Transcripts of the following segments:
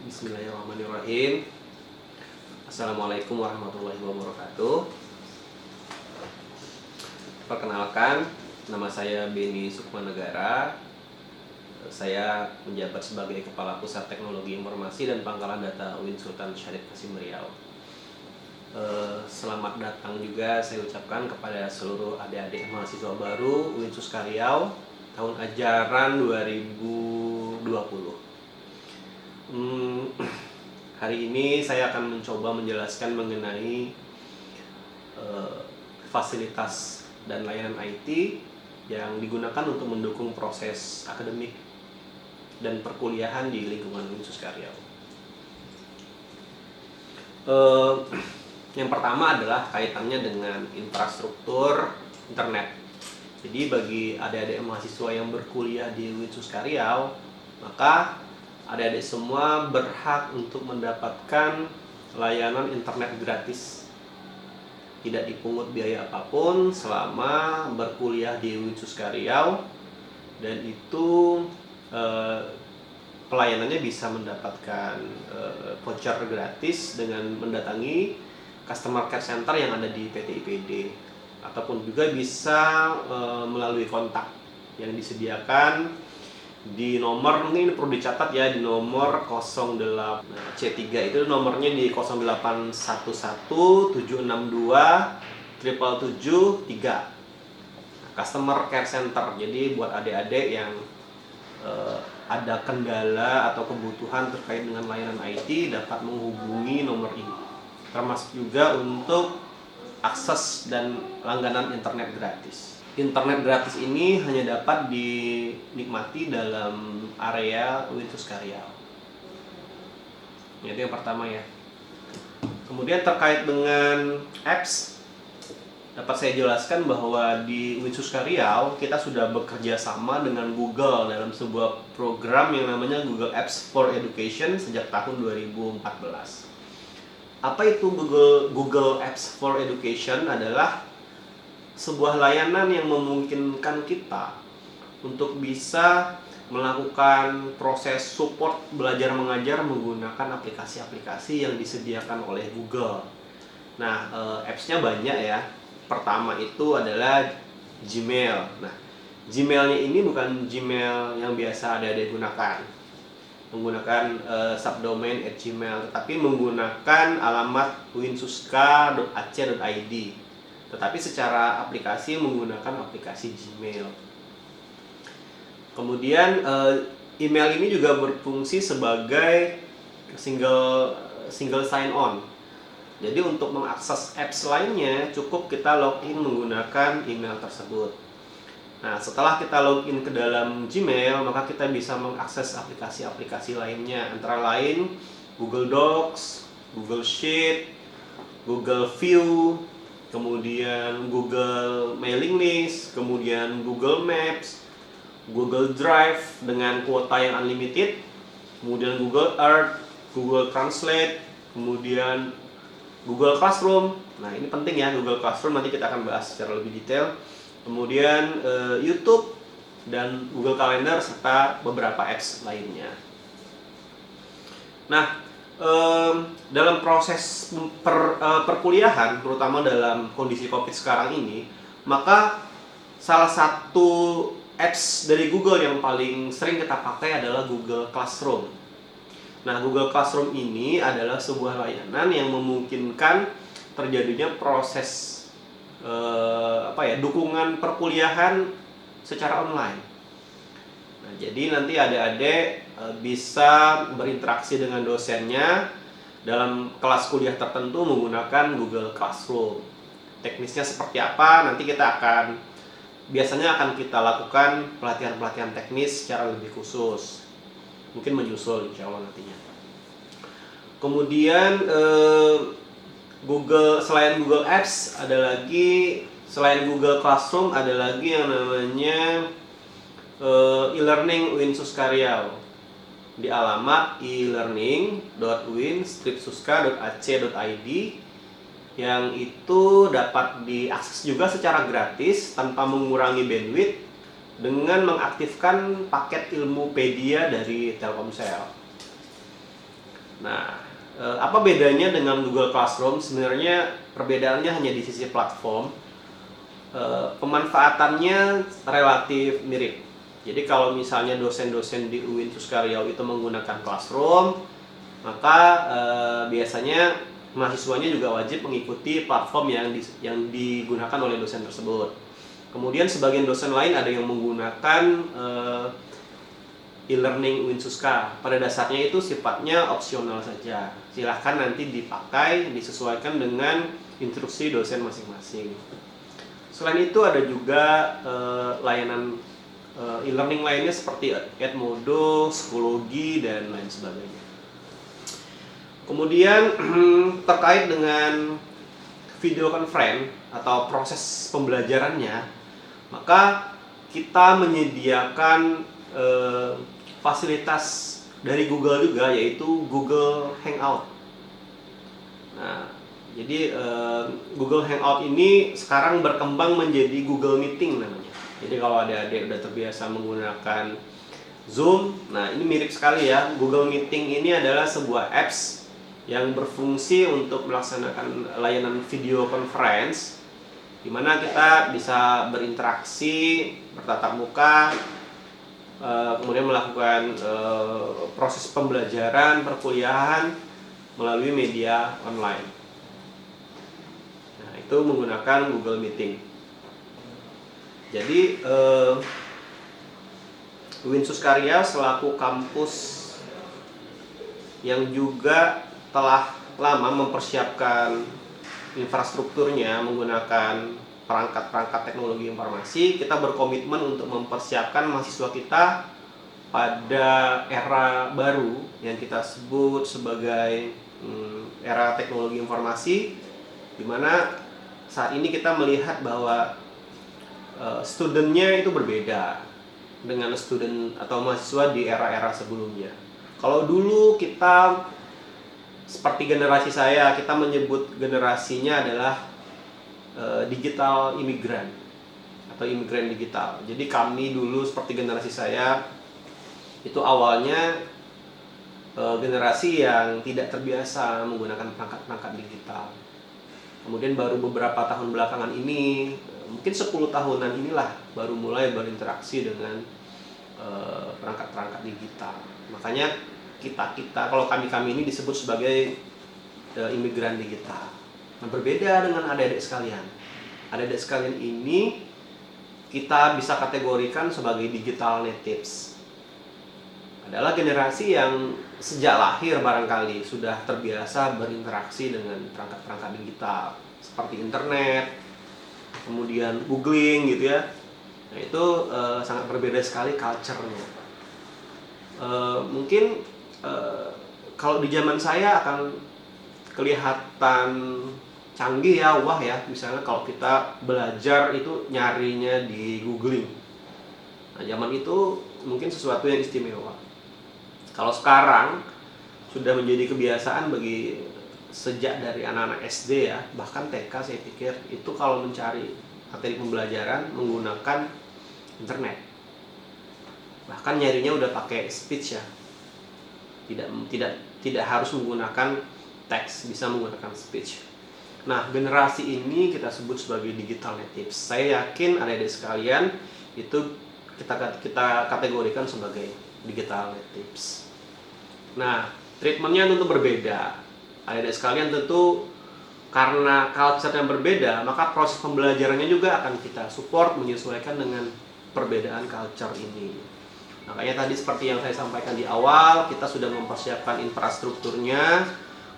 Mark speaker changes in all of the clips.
Speaker 1: Bismillahirrahmanirrahim. Assalamualaikum warahmatullahi wabarakatuh. Perkenalkan, nama saya Beni Sukmanegara. Saya menjabat sebagai Kepala Pusat Teknologi Informasi dan Pangkalan Data UIN Sultan Syarif Kasim Riau. Selamat datang juga saya ucapkan kepada seluruh adik-adik mahasiswa baru UIN Suska Riau tahun ajaran 2020. Hari ini saya akan mencoba menjelaskan mengenai fasilitas dan layanan IT yang digunakan untuk mendukung proses akademik dan perkuliahan di lingkungan UIN Suska Riau. Yang pertama adalah kaitannya dengan infrastruktur internet. Jadi bagi adik-adik mahasiswa yang berkuliah di UIN Suska Riau, maka adik-adik semua berhak untuk mendapatkan layanan internet gratis. Tidak dipungut biaya apapun selama berkuliah di UIN Suska Riau, dan itu pelayanannya bisa mendapatkan voucher gratis dengan mendatangi customer care center yang ada di PT IPD, ataupun juga bisa melalui kontak yang disediakan di nomor, mungkin perlu dicatat ya, di nomor 08 C3 itu nomornya di 0811762773 customer care center. Jadi buat adik-adik yang ada kendala atau kebutuhan terkait dengan layanan IT dapat menghubungi nomor ini, termasuk juga untuk akses dan langganan internet gratis. Internet gratis ini hanya dapat dinikmati dalam area UIN Suska Riau. Itu yang pertama ya. Kemudian terkait dengan apps, dapat saya jelaskan bahwa di UIN Suska Riau kita sudah bekerja sama dengan Google dalam sebuah program yang namanya Google Apps for Education sejak tahun 2014. Apa itu Google Apps for Education? Adalah sebuah layanan yang memungkinkan kita untuk bisa melakukan proses support belajar mengajar menggunakan aplikasi-aplikasi yang disediakan oleh Google. Nah, apps-nya banyak ya. Pertama itu adalah Gmail. Nah, Gmail-nya ini bukan Gmail yang biasa adik-adik gunakan, menggunakan subdomain @gmail, tetapi menggunakan alamat uinsuska.ac.id, tetapi secara aplikasi menggunakan aplikasi Gmail. Kemudian email ini juga berfungsi sebagai single sign on. Jadi untuk mengakses apps lainnya cukup kita login menggunakan email tersebut. Nah, setelah kita login ke dalam Gmail, maka kita bisa mengakses aplikasi-aplikasi lainnya, antara lain Google Docs, Google Sheet, Google View, kemudian Google Mailing List, kemudian Google Maps, Google Drive dengan kuota yang unlimited, kemudian Google Earth, Google Translate, kemudian Google Classroom. Nah, ini penting ya, Google Classroom nanti kita akan bahas secara lebih detail. Kemudian YouTube dan Google Calendar serta beberapa apps lainnya. Nah, dalam proses perkuliahan, terutama dalam kondisi COVID sekarang ini, maka salah satu apps dari Google yang paling sering kita pakai adalah Google Classroom. Nah, Google Classroom ini adalah sebuah layanan yang memungkinkan terjadinya proses dukungan perkuliahan secara online. Nah, jadi nanti adik-adik bisa berinteraksi dengan dosennya dalam kelas kuliah tertentu menggunakan Google Classroom. Teknisnya seperti apa? Nanti biasanya akan kita lakukan pelatihan-pelatihan teknis secara lebih khusus. Mungkin menyusul insya Allah nantinya. Kemudian selain Google Apps selain Google Classroom ada lagi yang namanya e-learning UIN Suska Riau di alamat e-learning.uin-suska.ac.id yang itu dapat diakses juga secara gratis tanpa mengurangi bandwidth dengan mengaktifkan paket Ilmupedia dari Telkomsel. Nah, apa bedanya dengan Google Classroom? Sebenarnya perbedaannya hanya di sisi platform. Pemanfaatannya relatif mirip. Jadi kalau misalnya dosen-dosen di UIN Suskaryau itu menggunakan Classroom, maka biasanya mahasiswanya juga wajib mengikuti platform yang digunakan oleh dosen tersebut. Kemudian sebagian dosen lain ada yang menggunakan e-learning UIN Suska. Pada dasarnya itu sifatnya opsional saja. Silahkan nanti dipakai, disesuaikan dengan instruksi dosen masing-masing. Selain itu ada juga layanan e-learning lainnya seperti Edmodo, Psikologi, dan lain sebagainya. Kemudian terkait dengan video conference atau proses pembelajarannya, maka kita menyediakan fasilitas dari Google juga, yaitu Google Hangout. Nah, jadi Google Hangout ini sekarang berkembang menjadi Google Meeting namanya. Jadi kalau adik-adik udah terbiasa menggunakan Zoom, nah ini mirip sekali ya. Google Meeting ini adalah sebuah apps yang berfungsi untuk melaksanakan layanan video conference, di mana kita bisa berinteraksi, bertatap muka, kemudian melakukan proses pembelajaran, perkuliahan melalui media online. Nah, itu menggunakan Google Meeting. Jadi UIN Suskaryau selaku kampus yang juga telah lama mempersiapkan infrastrukturnya menggunakan perangkat-perangkat teknologi informasi, kita berkomitmen untuk mempersiapkan mahasiswa kita pada era baru yang kita sebut sebagai era teknologi informasi, di mana saat ini kita melihat bahwa studentnya itu berbeda dengan student atau mahasiswa di era-era sebelumnya. Kalau dulu kita seperti generasi saya, kita menyebut generasinya adalah digital imigran atau imigran digital. Jadi kami dulu seperti generasi saya itu awalnya generasi yang tidak terbiasa menggunakan perangkat-perangkat digital. Kemudian baru beberapa tahun belakangan ini, mungkin 10 tahunan inilah baru mulai berinteraksi dengan perangkat-perangkat digital. Makanya kita kalau kami ini disebut sebagai imigran digital. Nah, berbeda dengan adik-adik sekalian. Adik-adik sekalian ini kita bisa kategorikan sebagai digital natives. Adalah generasi yang sejak lahir barangkali sudah terbiasa berinteraksi dengan perangkat-perangkat digital seperti internet, kemudian googling gitu ya. Nah, itu sangat berbeda sekali culture-nya. Mungkin kalau di zaman saya akan kelihatan canggih ya, wah ya, misalnya kalau kita belajar itu nyarinya di googling. Nah, zaman itu mungkin sesuatu yang istimewa. Kalau sekarang sudah menjadi kebiasaan bagi sejak dari anak-anak SD ya, bahkan TK saya pikir itu kalau mencari materi pembelajaran menggunakan internet. Bahkan nyarinya udah pakai speech ya. Tidak harus menggunakan teks, bisa menggunakan speech. Nah, generasi ini kita sebut sebagai digital natives. Saya yakin adik-adik sekalian itu kita kategorikan sebagai digital natives. Nah, treatmentnya tentu berbeda. Adik-adik sekalian tentu karena culture yang berbeda, maka proses pembelajarannya juga akan kita support menyesuaikan dengan perbedaan culture ini. Makanya tadi seperti yang saya sampaikan di awal, kita sudah mempersiapkan infrastrukturnya,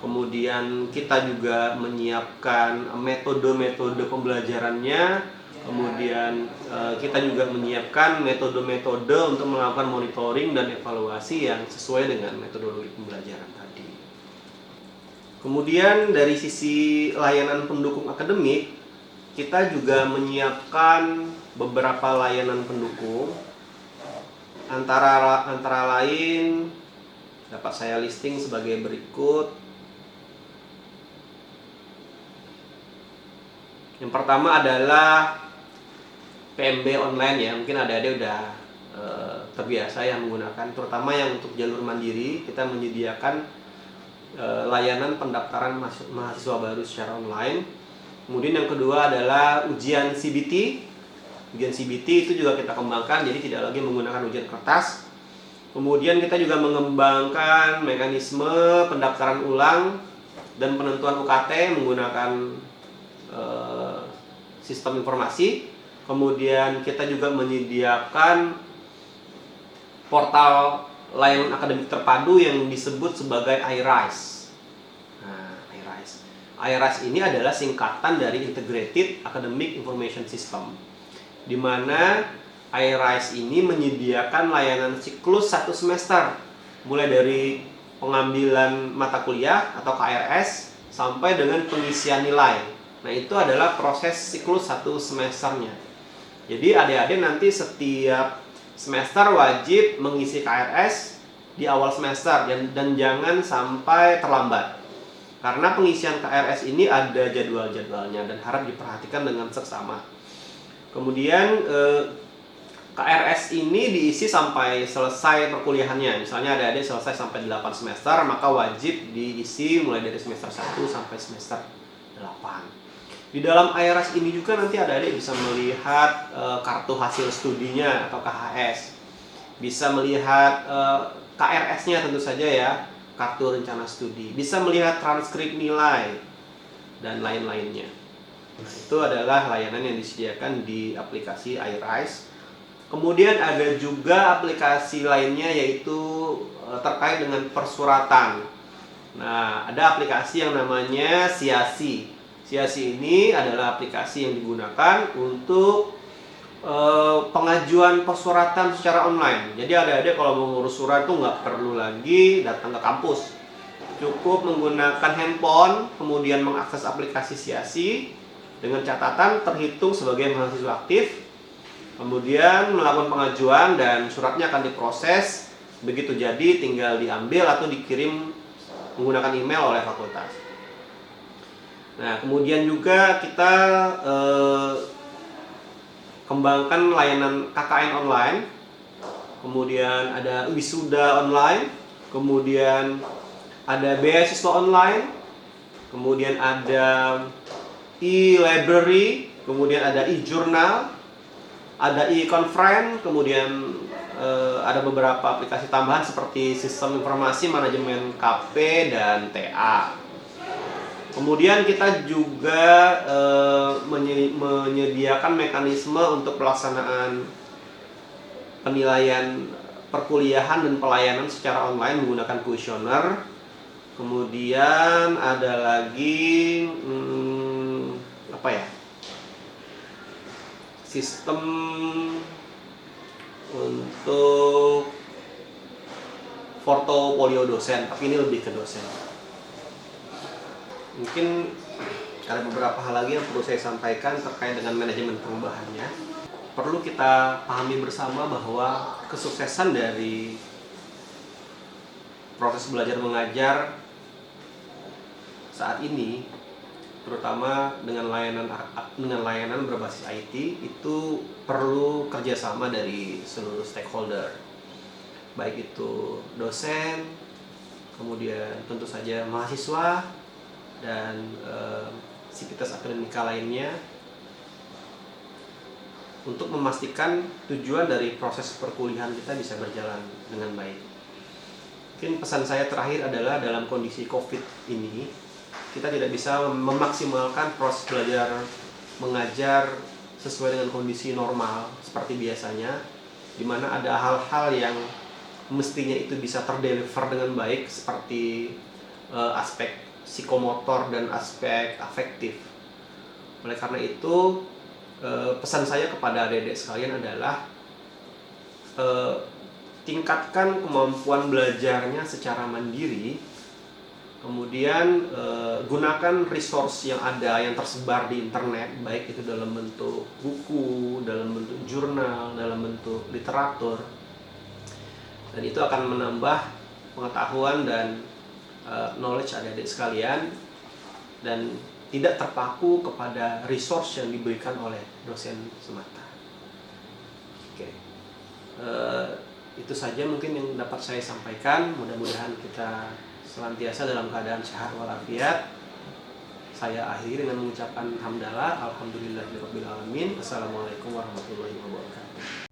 Speaker 1: kemudian kita juga menyiapkan metode-metode pembelajarannya, kemudian kita juga menyiapkan metode-metode untuk melakukan monitoring dan evaluasi yang sesuai dengan metodologi pembelajaran tadi. Kemudian dari sisi layanan pendukung akademik, kita juga menyiapkan beberapa layanan pendukung, antara lain dapat saya listing sebagai berikut. Yang pertama adalah PMB online ya, mungkin adik-adik udah terbiasa ya menggunakan, terutama yang untuk jalur mandiri kita menyediakan layanan pendaftaran mahasiswa baru secara online. Kemudian yang kedua adalah ujian CBT. Ujian CBT itu juga kita kembangkan, jadi tidak lagi menggunakan ujian kertas. Kemudian kita juga mengembangkan mekanisme pendaftaran ulang dan penentuan UKT menggunakan sistem informasi. Kemudian kita juga menyediakan portal layanan akademik terpadu yang disebut sebagai iRise. Nah, iRise. iRise ini adalah singkatan dari Integrated Academic Information System, di mana iRise ini menyediakan layanan siklus 1 semester, mulai dari pengambilan mata kuliah atau KRS sampai dengan pengisian nilai. Nah, itu adalah proses siklus 1 semesternya. Jadi adik-adik nanti setiap semester wajib mengisi KRS di awal semester dan jangan sampai terlambat. Karena pengisian KRS ini ada jadwal-jadwalnya dan harap diperhatikan dengan seksama. Kemudian KRS ini diisi sampai selesai perkuliahannya. Misalnya adik-adik selesai sampai 8 semester, maka wajib diisi mulai dari semester 1 sampai semester 8. Di dalam iRise ini juga nanti adik-adik bisa melihat kartu hasil studinya atau KHS. Bisa melihat KRS-nya tentu saja ya, kartu rencana studi. Bisa melihat transkrip nilai dan lain-lainnya. Nah, itu adalah layanan yang disediakan di aplikasi iRise. Kemudian ada juga aplikasi lainnya yaitu terkait dengan persuratan. Nah, ada aplikasi yang namanya Siasi. Siasi ini adalah aplikasi yang digunakan untuk pengajuan persuratan secara online. Jadi adik-adik kalau mau ngurus surat tuh nggak perlu lagi datang ke kampus. Cukup menggunakan handphone, kemudian mengakses aplikasi Siasi dengan catatan terhitung sebagai mahasiswa aktif, kemudian melakukan pengajuan dan suratnya akan diproses. Begitu jadi tinggal diambil atau dikirim menggunakan email oleh fakultas. Nah, kemudian juga kita kembangkan layanan KKN online, kemudian ada wisuda online, kemudian ada beasiswa online, kemudian ada e-library, kemudian ada e-journal, ada e-conference, kemudian ada beberapa aplikasi tambahan seperti sistem informasi manajemen KP dan TA. Kemudian kita juga menyediakan mekanisme untuk pelaksanaan penilaian perkuliahan dan pelayanan secara online menggunakan kuesioner. Kemudian ada lagi sistem untuk portofolio dosen, tapi ini lebih ke dosen. Mungkin ada beberapa hal lagi yang perlu saya sampaikan terkait dengan manajemen perubahannya. Perlu kita pahami bersama bahwa kesuksesan dari proses belajar mengajar saat ini, terutama dengan layanan berbasis IT, itu perlu kerjasama dari seluruh stakeholder, baik itu dosen, kemudian tentu saja mahasiswa dan sivitas akademika lainnya, untuk memastikan tujuan dari proses perkuliahan kita bisa berjalan dengan baik. Mungkin pesan saya terakhir adalah dalam kondisi COVID ini, kita tidak bisa memaksimalkan proses belajar mengajar sesuai dengan kondisi normal seperti biasanya, di mana ada hal-hal yang mestinya itu bisa terdeliver dengan baik seperti aspek psikomotor dan aspek afektif. Oleh karena itu, pesan saya kepada adik-adik sekalian adalah tingkatkan kemampuan belajarnya secara mandiri. Kemudian gunakan resource yang ada, yang tersebar di internet, baik itu dalam bentuk buku, dalam bentuk jurnal, dalam bentuk literatur. Dan itu akan menambah pengetahuan dan knowledge adik-adik sekalian, dan tidak terpaku kepada resource yang diberikan oleh dosen semata. Oke. Itu saja mungkin yang dapat saya sampaikan. Mudah-mudahan kita senantiasa dalam keadaan sehat walafiat. Saya akhiri dengan mengucapkan hamdalah, alhamdulillahirabbil alamin. Assalamualaikum warahmatullahi wabarakatuh.